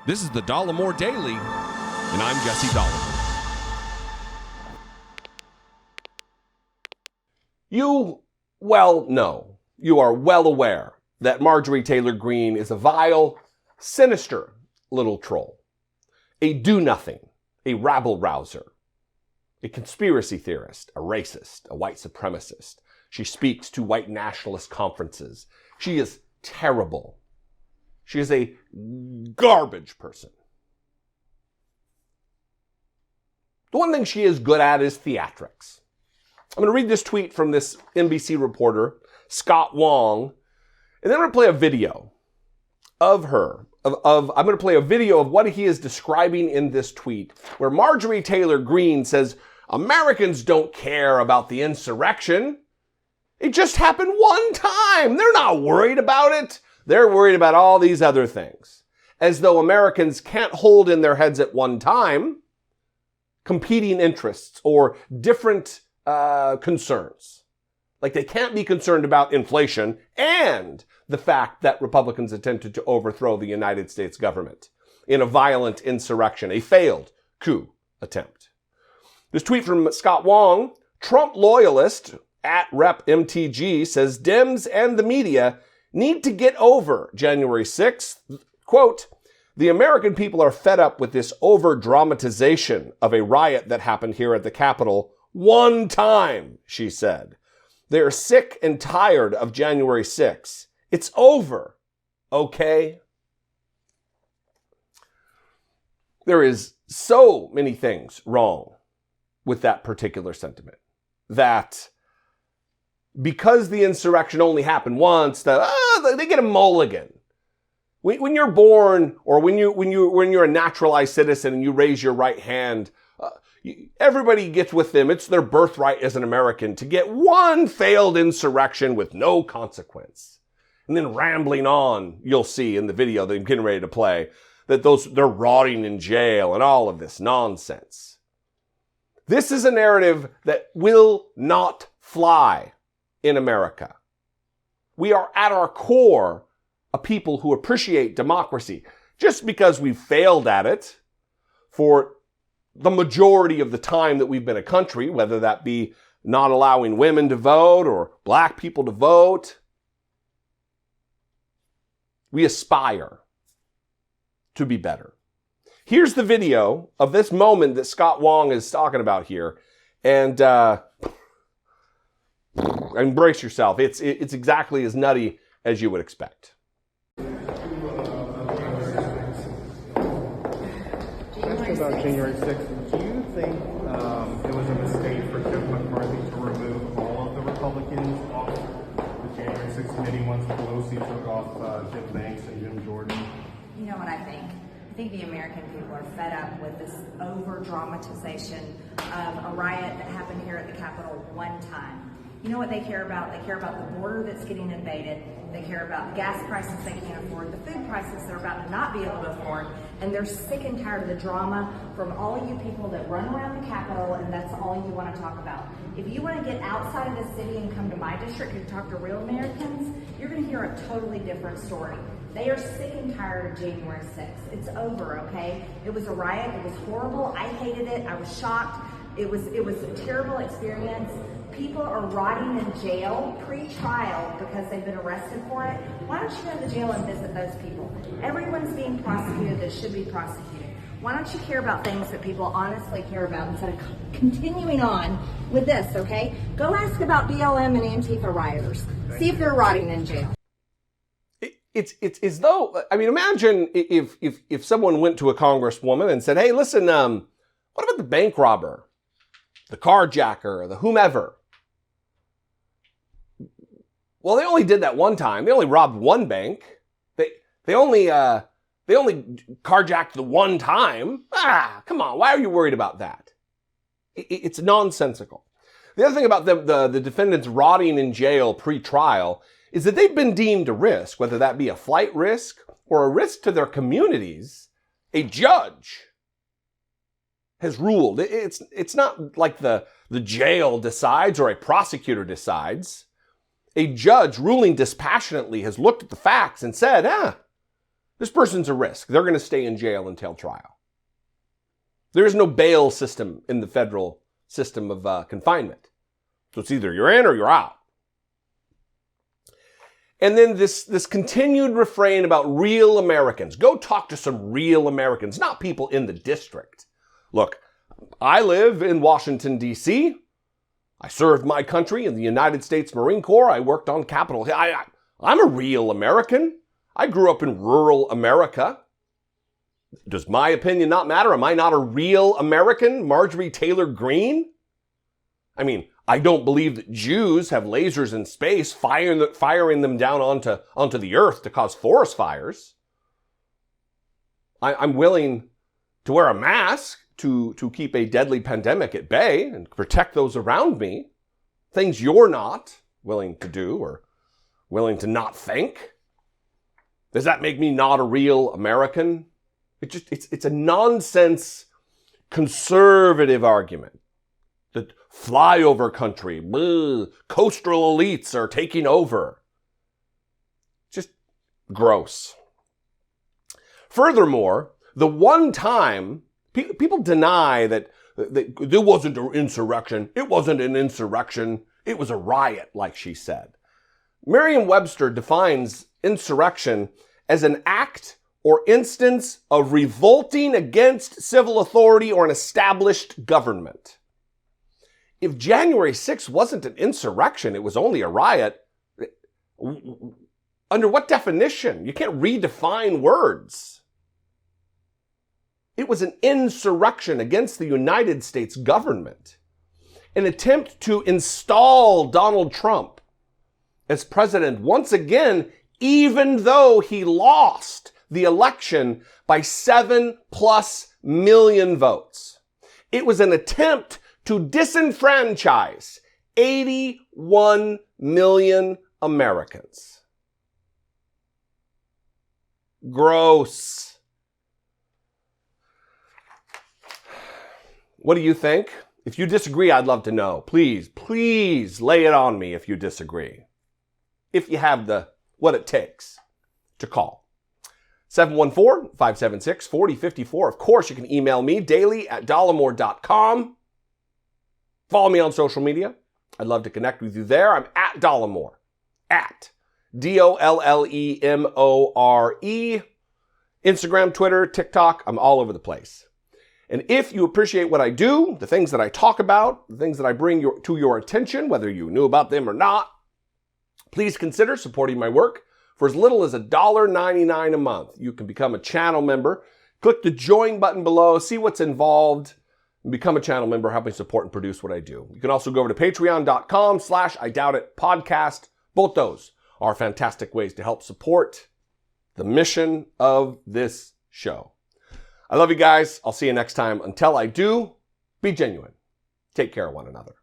This is the Dollemore Daily, and I'm Jesse Dollemore. You are well aware that Marjorie Taylor Greene is a vile, sinister little troll, a do-nothing, a rabble-rouser, a conspiracy theorist, a racist, a white supremacist. She speaks to white nationalist conferences. She is terrible. She is a garbage person. The one thing she is good at is theatrics. I'm going to read this tweet from this NBC reporter, Scott Wong, and then I'm going to play a video of her. I'm going to play a video of what he is describing in this tweet, where Marjorie Taylor Greene says, Americans don't care about the insurrection. It just happened one time. They're not worried about it. They're worried about all these other things. As though Americans can't hold in their heads at one time competing interests or different concerns. Like they can't be concerned about inflation and the fact that Republicans attempted to overthrow the United States government in a violent insurrection, a failed coup attempt. This tweet from Scott Wong, Trump loyalist at Rep MTG, says Dems and the media need to get over January 6th. Quote, the American people are fed up with this over-dramatization of a riot that happened here at the Capitol one time, she said. They are sick and tired of January 6th. It's over, okay? There is so many things wrong with that particular sentiment. That because the insurrection only happened once, they get a mulligan. When you're born, or when you're a naturalized citizen and you raise your right hand, everybody gets with them. It's their birthright as an American to get one failed insurrection with no consequence. And then rambling on, you'll see in the video that I'm getting ready to play, that they're rotting in jail and all of this nonsense. This is a narrative that will not fly in America. We are at our core a people who appreciate democracy. Just because we've failed at it for the majority of the time that we've been a country, whether that be not allowing women to vote or black people to vote, we aspire to be better. Here's the video of this moment that Scott Wong is talking about here. And embrace yourself. It's exactly as nutty as you would expect. About January 6th, do you think it was a mistake for Kevin McCarthy to remove all of the Republicans off the January 6th committee once Pelosi took off Jim Banks and Jim Jordan? You know what I think? I think the American people are fed up with this over-dramatization of a riot that happened here at the Capitol one time. You know what they care about? They care about the border that's getting invaded. They care about the gas prices they can't afford, the food prices they're about to not be able to afford, and they're sick and tired of the drama from all of you people that run around the Capitol, and that's all you want to talk about. If you want to get outside of the city and come to my district and talk to real Americans, you're going to hear a totally different story. They are sick and tired of January 6th. It's over, okay? It was a riot. It was horrible. I hated it. I was shocked. It was a terrible experience. People are rotting in jail pre-trial because they've been arrested for it. Why don't you go to the jail and visit those people? Everyone's being prosecuted that should be prosecuted. Why don't you care about things that people honestly care about instead of continuing on with this, okay? Go ask about BLM and Antifa rioters. See if they're rotting in jail. It's as though, I mean, imagine if someone went to a congresswoman and said, hey, listen, what about the bank robber, the carjacker, or the whomever? Well, they only did that one time. They only robbed one bank. They only carjacked the one time. Come on. Why are you worried about that? It's nonsensical. The other thing about the defendants rotting in jail pre-trial is that they've been deemed a risk, whether that be a flight risk or a risk to their communities. A judge has ruled. It's not like the jail decides or a prosecutor decides. A judge ruling dispassionately has looked at the facts and said, This person's a risk. They're going to stay in jail until trial. There is no bail system in the federal system of confinement. So it's either you're in or you're out. And then this continued refrain about real Americans. Go talk to some real Americans, not people in the district. Look, I live in Washington, D.C. I served my country in the United States Marine Corps. I worked on Capitol Hill. I'm a real American. I grew up in rural America. Does my opinion not matter? Am I not a real American? Marjorie Taylor Greene? I mean, I don't believe that Jews have lasers in space firing them down onto the earth to cause forest fires. I'm willing to wear a mask to keep a deadly pandemic at bay and protect those around me. Things you're not willing to do or willing to not think. Does that make me not a real American? It's a nonsense conservative argument that flyover country, coastal elites are taking over. Just gross. Furthermore, the one time people deny that there wasn't an insurrection. It wasn't an insurrection. It was a riot, like she said. Merriam-Webster defines insurrection as an act or instance of revolting against civil authority or an established government. If January 6th wasn't an insurrection, it was only a riot, under what definition? You can't redefine words. It was an insurrection against the United States government, an attempt to install Donald Trump as president once again, even though he lost the election by 7+ million votes. It was an attempt to disenfranchise 81 million Americans. Gross. What do you think? If you disagree, I'd love to know. Please lay it on me if you disagree. If you have what it takes to call. 714-576-4054. Of course, you can email me daily at dollemore.com. Follow me on social media. I'd love to connect with you there. I'm at Dollemore. At Dollemore. Instagram, Twitter, TikTok. I'm all over the place. And if you appreciate what I do, the things that I talk about, the things that I bring to your attention, whether you knew about them or not, please consider supporting my work. For as little as $1.99 a month, you can become a channel member. Click the join button below, see what's involved, and become a channel member, help me support and produce what I do. You can also go over to patreon.com/IDoubtItPodcast. Both those are fantastic ways to help support the mission of this show. I love you guys. I'll see you next time. Until I do, be genuine. Take care of one another.